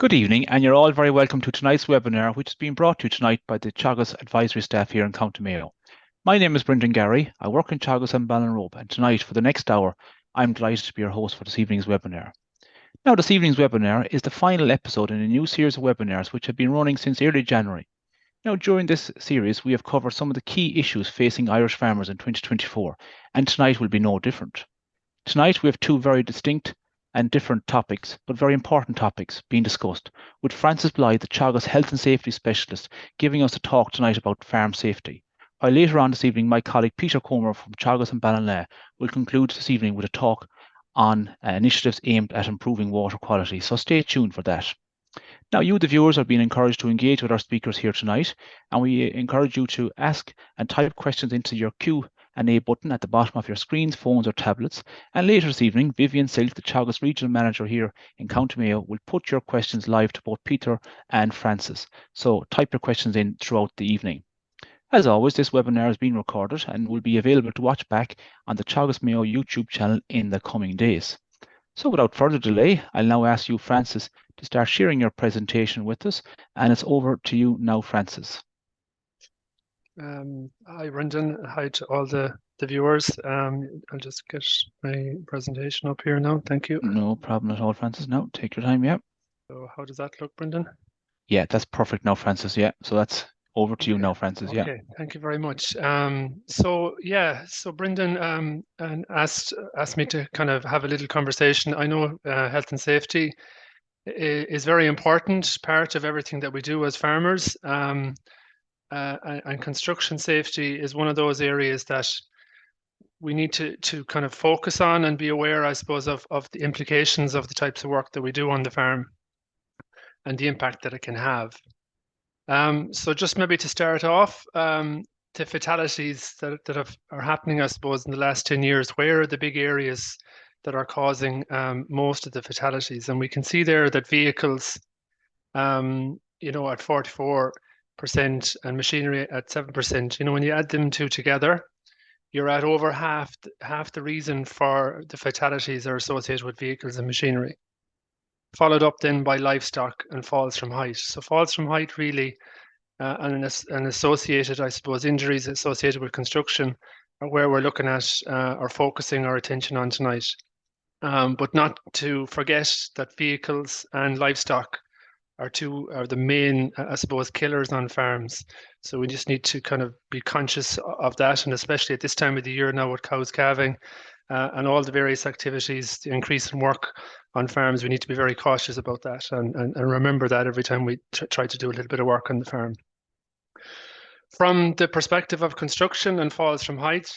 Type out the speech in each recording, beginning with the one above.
Good evening, and you're all very welcome to tonight's webinar, which is being brought to you tonight by the Teagasc advisory staff here in County Mayo. My name is Brendan Gary. I work in Teagasc and Ballinrobe, and tonight, for the next hour, I'm delighted to be your host for this evening's webinar. Now, this evening's webinar is the final episode in a new series of webinars which have been running since early January. Now, during this series, we have covered some of the key issues facing Irish farmers in 2024, and tonight will be no different. Tonight, we have two very distinct and different topics, but very important topics being discussed, with Francis Blythe, the Teagasc Health and Safety Specialist, giving us a talk tonight about farm safety. While later on this evening, my colleague Peter Comer from Teagasc and Ballinlae will conclude this evening with a talk on initiatives aimed at improving water quality, so stay tuned for that. Now, you, the viewers, are being encouraged to engage with our speakers here tonight, and we encourage you to ask and type questions into your Q&A button at the bottom of your screens, phones or tablets. And later this evening, Vivian Silk, the Teagasc Regional Manager here in County Mayo, will put your questions live to both Peter and Francis. So type your questions in throughout the evening. As always, this webinar is being recorded and will be available to watch back on the Teagasc Mayo YouTube channel in the coming days. So without further delay, I'll now ask you, Francis, to start sharing your presentation with us, and it's over to you now, Francis. Hi, Brendan. Hi to all the viewers. I'll just get my presentation up here now. Thank you. No problem at all, Francis. No, take your time, yeah. So how does that look, Brendan? Yeah, that's perfect now, Francis. Yeah, so that's over to you now, Francis. Yeah. Okay, thank you very much. So Brendan and asked me to kind of have a little conversation. I know health and safety is very important part of everything that we do as farmers. And construction safety is one of those areas that we need to kind of focus on and be aware, I suppose, of the implications of the types of work that we do on the farm and the impact that it can have. So just maybe to start off, the fatalities that are happening, I suppose, in the last 10 years, where are the big areas that are causing most of the fatalities? And we can see there that vehicles, at 44%, and machinery at 7%. When you add them two together, you're at over half the reason for the fatalities are associated with vehicles and machinery. Followed up then by livestock and falls from height. So falls from height really, and associated, I suppose, injuries associated with construction are where we're looking at or focusing our attention on tonight. But not to forget that vehicles and livestock are the main, I suppose, killers on farms. So we just need to kind of be conscious of that, and especially at this time of the year now with cows calving and all the various activities, the increase in work on farms, we need to be very cautious about that and remember that every time we try to do a little bit of work on the farm. From the perspective of construction and falls from height,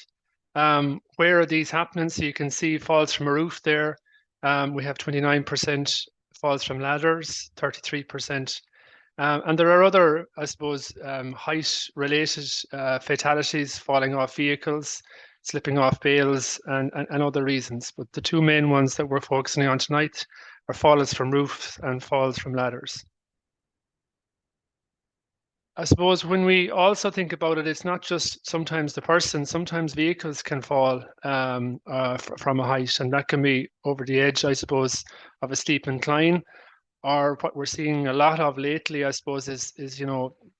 where are these happening? So you can see falls from a roof there. We have 29%. Falls from ladders, 33%. And there are other, I suppose, height-related fatalities, falling off vehicles, slipping off bales, and other reasons. But the two main ones that we're focusing on tonight are falls from roofs and falls from ladders. I suppose when we also think about it, it's not just sometimes the person, sometimes vehicles can fall from a height, and that can be over the edge, I suppose, of a steep incline. Or what we're seeing a lot of lately, I suppose, is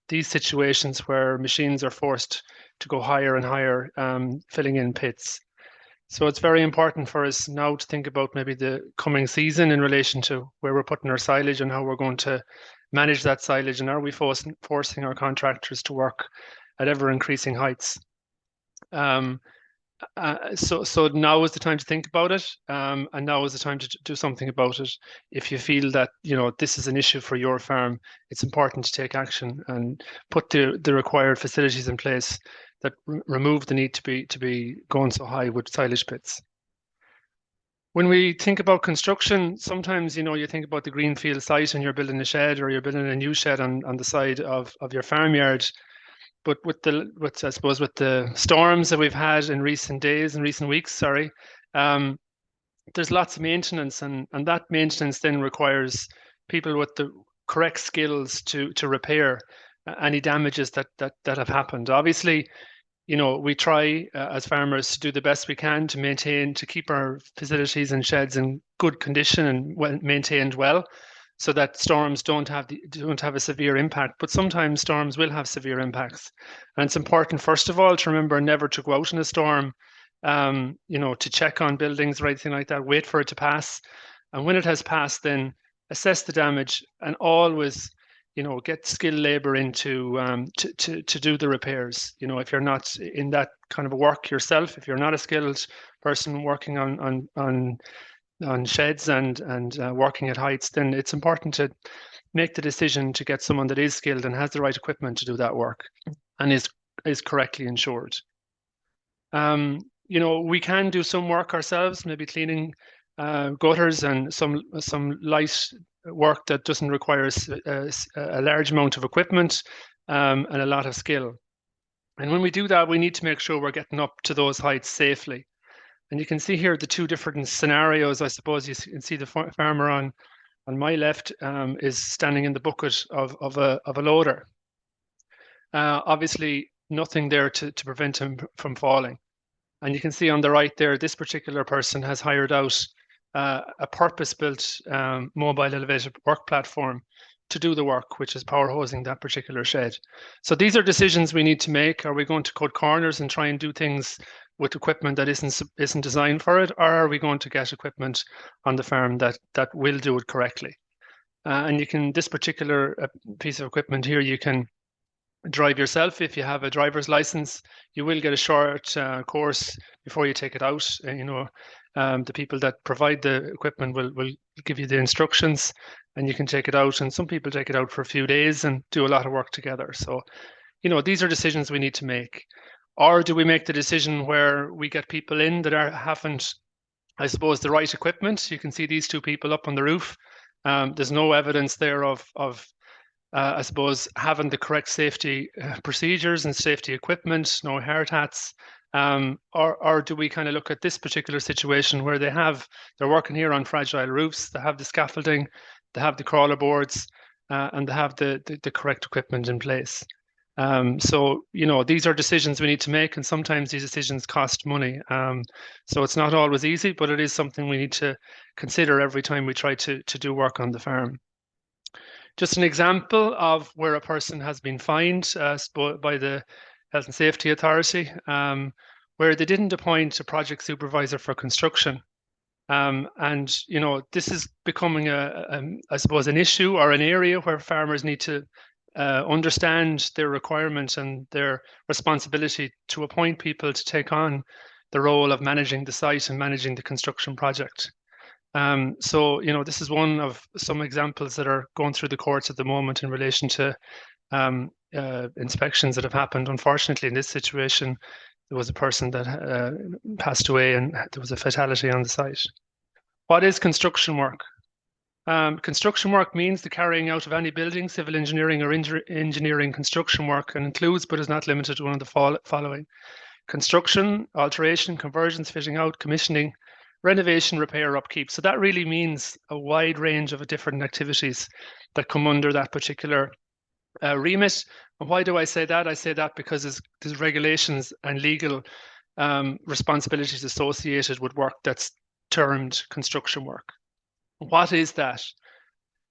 these situations where machines are forced to go higher and higher, filling in pits. So it's very important for us now to think about maybe the coming season in relation to where we're putting our silage and how we're going to manage that silage, and are we forcing our contractors to work at ever increasing heights? So now is the time to think about it, and now is the time to do something about it. If you feel that this is an issue for your farm, it's important to take action and put the required facilities in place that remove the need to be going so high with silage pits. When we think about construction, sometimes you think about the greenfield site and you're building a shed or you're building a new shed on the side of your farmyard. But with the storms that we've had in recent days and recent weeks, there's lots of maintenance, and that maintenance then requires people with the correct skills to repair any damages that have happened. Obviously, we try as farmers to do the best we can to keep our facilities and sheds in good condition and maintained well. so that storms don't have a severe impact. But sometimes storms will have severe impacts, and it's important, first of all, to remember never to go out in a storm, to check on buildings or anything like that. Wait for it to pass, and when it has passed, then assess the damage, and always, get skilled labor in to do the repairs. If you're not in that kind of work yourself, if you're not a skilled person working on sheds and working at heights, then it's important to make the decision to get someone that is skilled and has the right equipment to do that work and is correctly insured. We can do some work ourselves, maybe cleaning gutters and some light work that doesn't require a large amount of equipment and a lot of skill. And when we do that, we need to make sure we're getting up to those heights safely. And you can see here the two different scenarios. I suppose you can see the farmer on my left is standing in the bucket of a loader. Obviously, nothing there to prevent him from falling. And you can see on the right there, this particular person has hired out a purpose-built mobile elevated work platform to do the work, which is power hosing that particular shed. So these are decisions we need to make. Are we going to cut corners and try and do things with equipment that isn't designed for it, or are we going to get equipment on the farm that will do it correctly? And this particular piece of equipment here, you can drive yourself. If you have a driver's license, you will get a short course before you take it out. The people that provide the equipment will give you the instructions, and you can take it out. And some people take it out for a few days and do a lot of work together. So, these are decisions we need to make. Or do we make the decision where we get people in that haven't, I suppose, the right equipment? You can see these two people up on the roof. There's no evidence there of I suppose, having the correct safety procedures and safety equipment, no hard hats. Or do we kind of look at this particular situation where they're working here on fragile roofs, they have the scaffolding, they have the crawler boards, and they have the correct equipment in place. So, these are decisions we need to make, and sometimes these decisions cost money. So it's not always easy, but it is something we need to consider every time we try to do work on the farm. Just an example of where a person has been fined by the Health and Safety Authority, where they didn't appoint a project supervisor for construction. And this is becoming I suppose, an issue or an area where farmers need to understand their requirement and their responsibility to appoint people to take on the role of managing the site and managing the construction project. So, this is one of some examples that are going through the courts at the moment in relation to inspections that have happened. Unfortunately, in this situation, there was a person that passed away and there was a fatality on the site. What is construction work? Construction work means the carrying out of any building, civil engineering or engineering construction work, and includes but is not limited to one of the following: construction, alteration, conversions, fitting out, commissioning, renovation, repair, upkeep. So that really means a wide range of different activities that come under that particular remit. And why do I say that? I say that because there's regulations and legal responsibilities associated with work that's termed construction work. What is that?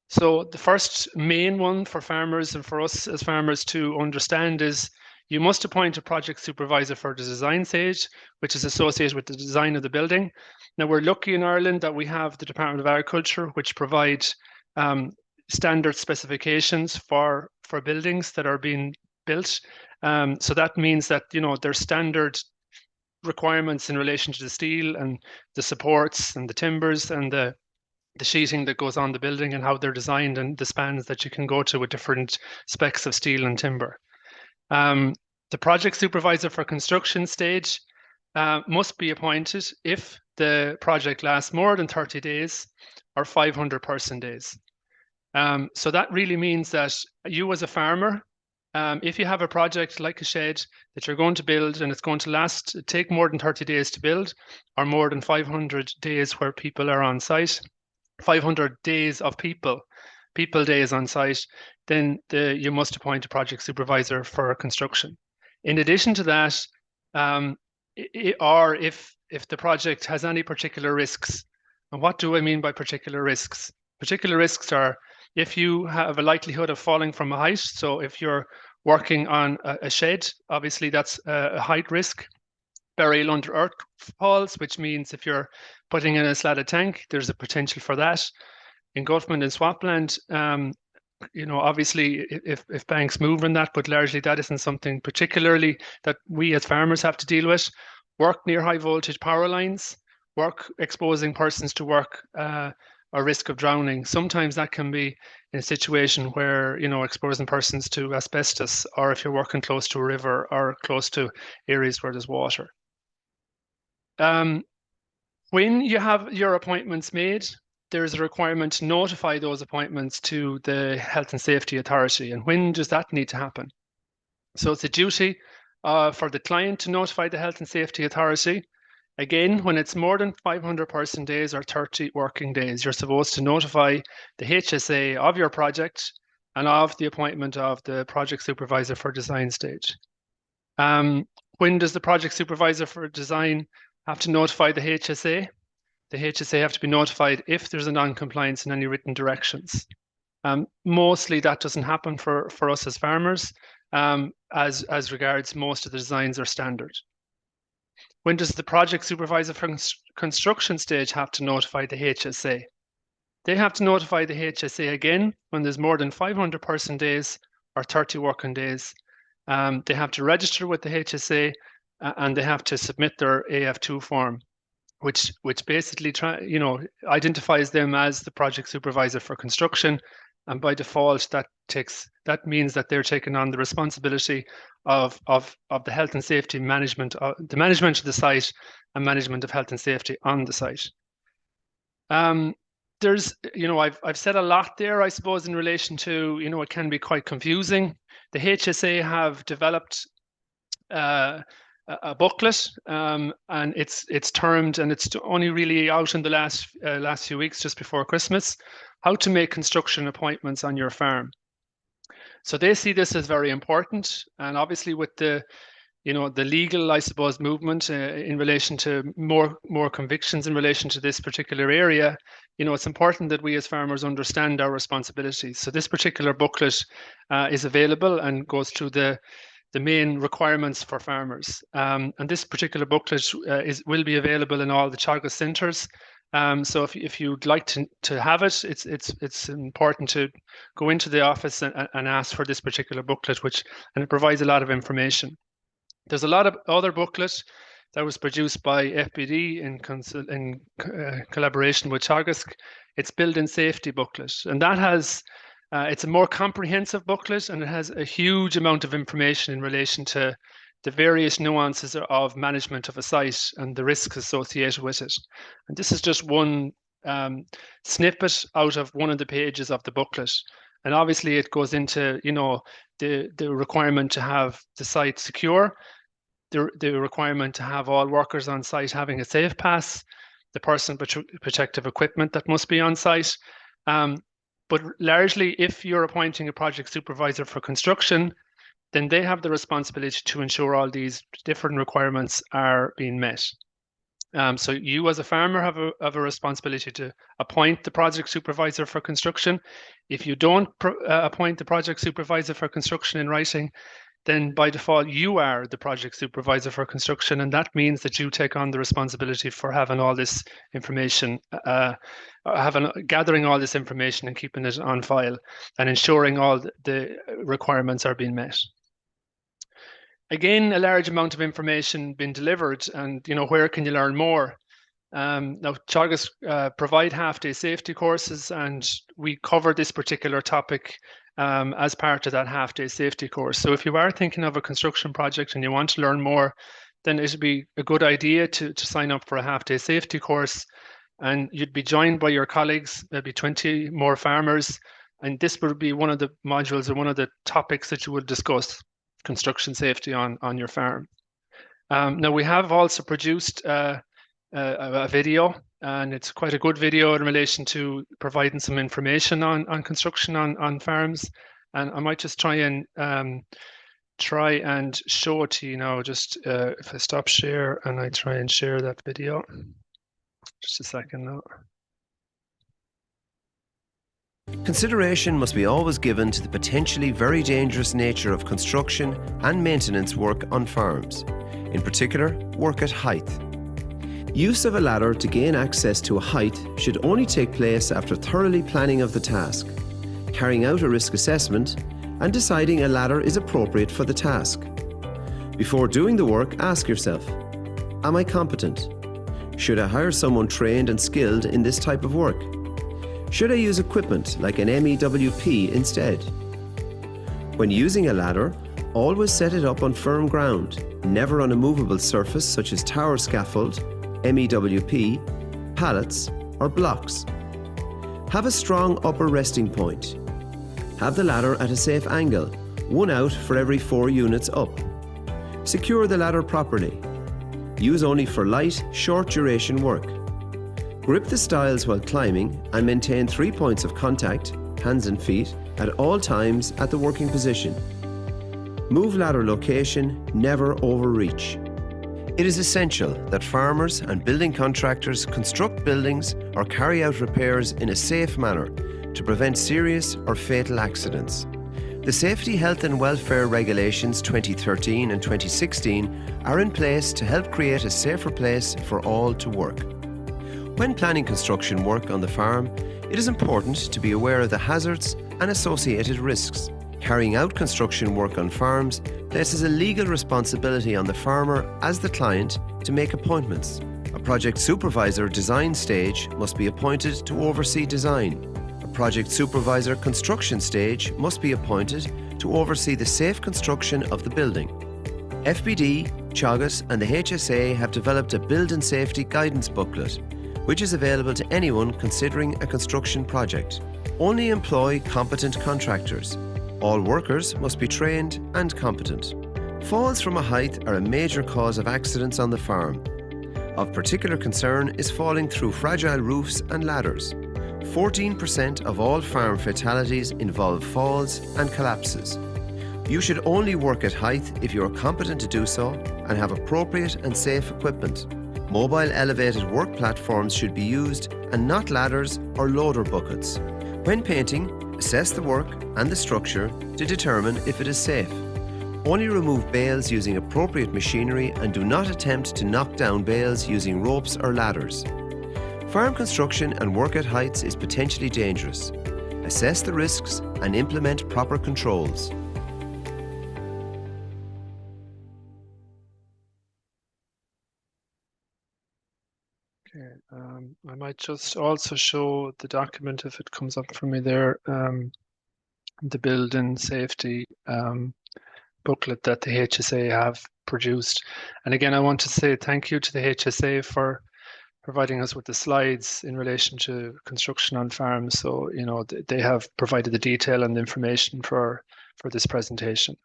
So the first main one for farmers and for us as farmers to understand is you must appoint a project supervisor for the design stage, which is associated with the design of the building. Now, we're lucky in Ireland that we have the Department of Agriculture, which provide standard specifications for buildings that are being built. So that means that, there's standard requirements in relation to the steel and the supports and the timbers and the sheeting that goes on the building and how they're designed and the spans that you can go to with different specs of steel and timber. The project supervisor for construction stage must be appointed if the project lasts more than 30 days or 500 person days. So that really means that you as a farmer, if you have a project like a shed that you're going to build and it's going to take more than 30 days to build, or more than 500 days where people are on site, 500 days of people days on site, then you must appoint a project supervisor for construction. In addition to that, or if the project has any particular risks. And what do I mean by particular risks? Particular risks are if you have a likelihood of falling from a height, so if you're working on a shed, obviously that's a height risk. Burial under earth falls, which means if you're putting in a slatted tank, there's a potential for that. Engulfment in swampland, obviously if banks move in that, but largely that isn't something particularly that we as farmers have to deal with. Work near high voltage power lines, work exposing persons to work or risk of drowning. Sometimes that can be in a situation where, exposing persons to asbestos, or if you're working close to a river or close to areas where there's water. When you have your appointments made, there's a requirement to notify those appointments to the Health and Safety Authority. And when does that need to happen? So it's a duty for the client to notify the Health and Safety Authority. Again, when it's more than 500 person days or 30 working days, you're supposed to notify the HSA of your project and of the appointment of the project supervisor for design stage. When does the project supervisor for design have to notify the HSA? The HSA have to be notified if there's a non-compliance in any written directions. Mostly that doesn't happen for us as farmers, as regards most of the designs are standard. When does the project supervisor for construction stage have to notify the HSA? They have to notify the HSA again when there's more than 500 person days or 30 working days. They have to register with the HSA and they have to submit their AF2 form, which basically identifies them as the project supervisor for construction, and by default that means that they're taking on the responsibility of the health and safety management, the management of the site and management of health and safety on the site. There's, I've said a lot there, I suppose, in relation to, it can be quite confusing. The HSA have developed a booklet, and it's termed, and it's only really out in the last few weeks, just before Christmas, how to make construction appointments on your farm. So they see this as very important, and obviously with the legal, I suppose, movement in relation to more convictions in relation to this particular area, it's important that we as farmers understand our responsibilities. So this particular booklet is available and goes through the main requirements for farmers. And this particular booklet will be available in all the Teagasc centres. So if you'd like to have it, it's important to go into the office and ask for this particular booklet, and it provides a lot of information. There's a lot of other booklets that was produced by FBD in collaboration with Teagasc. It's Building Safety booklet, and that has it's a more comprehensive booklet, and it has a huge amount of information in relation to the various nuances of management of a site and the risks associated with it. And this is just one snippet out of one of the pages of the booklet. And obviously it goes into, the requirement to have the site secure, the requirement to have all workers on site having a safe pass, the personal protective equipment that must be on site. But largely, if you're appointing a project supervisor for construction, then they have the responsibility to ensure all these different requirements are being met. So you as a farmer have a responsibility to appoint the project supervisor for construction. If you don't appoint the project supervisor for construction in writing, then by default you are the project supervisor for construction, and that means that you take on the responsibility for having all this information, gathering all this information and keeping it on file and ensuring all the requirements are being met. Again, a large amount of information being delivered, and where can you learn more? Now, Teagasc provide half-day safety courses, and we cover this particular topic as part of that half-day safety course. So if you are thinking of a construction project and you want to learn more, then it would be a good idea to sign up for a half-day safety course, and you'd be joined by your colleagues, maybe 20 more farmers, and this would be one of the modules or one of the topics that you would discuss, construction safety on your farm. Now we have also produced a video, and it's quite a good video in relation to providing some information on construction on farms. And I might just try and show it to you now. Just if I stop share and I try and share that video. Just a second now. Consideration must be always given to the potentially very dangerous nature of construction and maintenance work on farms, in particular, work at height. Use of a ladder to gain access to a height should only take place after thoroughly planning of the task, carrying out a risk assessment, and deciding a ladder is appropriate for the task. Before doing the work, ask yourself, am I competent? Should I hire someone trained and skilled in this type of work? Should I use equipment like an MEWP instead? When using a ladder, always set it up on firm ground, never on a movable surface such as tower scaffold, MEWP, pallets, or blocks. Have a strong upper resting point. Have the ladder at a safe angle, one out for every 4 units up. Secure the ladder properly. Use only for light, short duration work. Grip the stiles while climbing and maintain 3 points of contact, hands and feet, at all times at the working position. Move ladder location, never overreach. It is essential that farmers and building contractors construct buildings or carry out repairs in a safe manner to prevent serious or fatal accidents. The Safety, Health and Welfare Regulations 2013 and 2016 are in place to help create a safer place for all to work. When planning construction work on the farm, it is important to be aware of the hazards and associated risks. Carrying out construction work on farms places a legal responsibility on the farmer as the client to make appointments. A project supervisor design stage must be appointed to oversee design. Project supervisor construction stage must be appointed to oversee the safe construction of the building. FBD, Teagasc and the HSA have developed a building safety guidance booklet, which is available to anyone considering a construction project. Only employ competent contractors. All workers must be trained and competent. Falls from a height are a major cause of accidents on the farm. Of particular concern is falling through fragile roofs and ladders. 14% of all farm fatalities involve falls and collapses. You should only work at height if you are competent to do so and have appropriate and safe equipment. Mobile elevated work platforms should be used and not ladders or loader buckets. When painting, assess the work and the structure to determine if it is safe. Only remove bales using appropriate machinery and do not attempt to knock down bales using ropes or ladders. Farm construction and work at heights is potentially dangerous. Assess the risks and implement proper controls. Okay, I might just also show the document if it comes up for me there, the building safety booklet that the HSA have produced. And again, I want to say thank you to the HSA for providing us with the slides in relation to construction on farms. So, you know, they have provided the detail and the information for this presentation.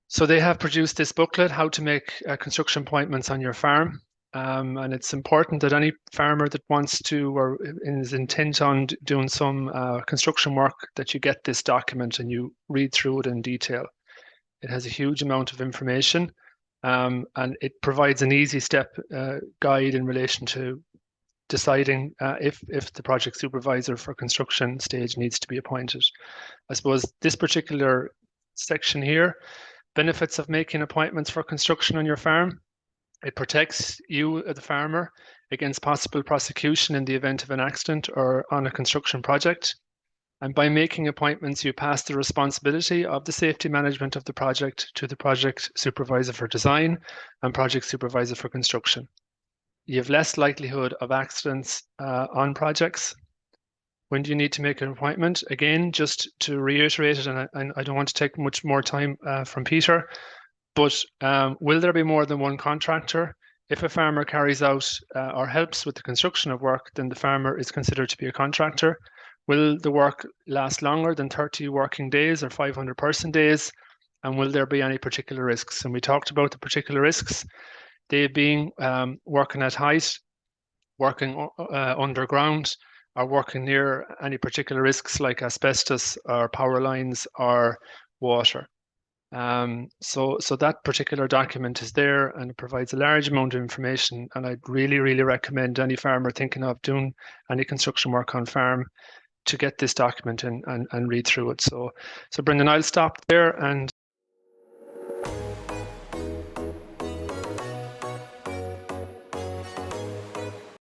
So they have produced this booklet, How to Make Construction Appointments on Your Farm. And it's important that any farmer that wants to or is intent on doing some construction work, that you get this document and you read through it in detail. It has a huge amount of information. And it provides an easy step guide in relation to deciding if the project supervisor for construction stage needs to be appointed. I suppose this particular section here, benefits of making appointments for construction on your farm. It protects you, the farmer, against possible prosecution in the event of an accident or on a construction project. And by making appointments, you pass the responsibility of the safety management of the project to the project supervisor for design and project supervisor for construction. You have less likelihood of accidents on projects. When do you need to make an appointment? Again, just to reiterate it, and I don't want to take much more time from Peter, but will there be more than one contractor? If a farmer carries out or helps with the construction of work, then the farmer is considered to be a contractor. Will the work last longer than 30 working days or 500 person days? And will there be any particular risks? And we talked about the particular risks, they being working at height, working underground, or working near any particular risks like asbestos or power lines or water. So that particular document is there and it provides a large amount of information, and I'd really recommend any farmer thinking of doing any construction work on farm get this document and read through it. So Brendan, I'll stop there and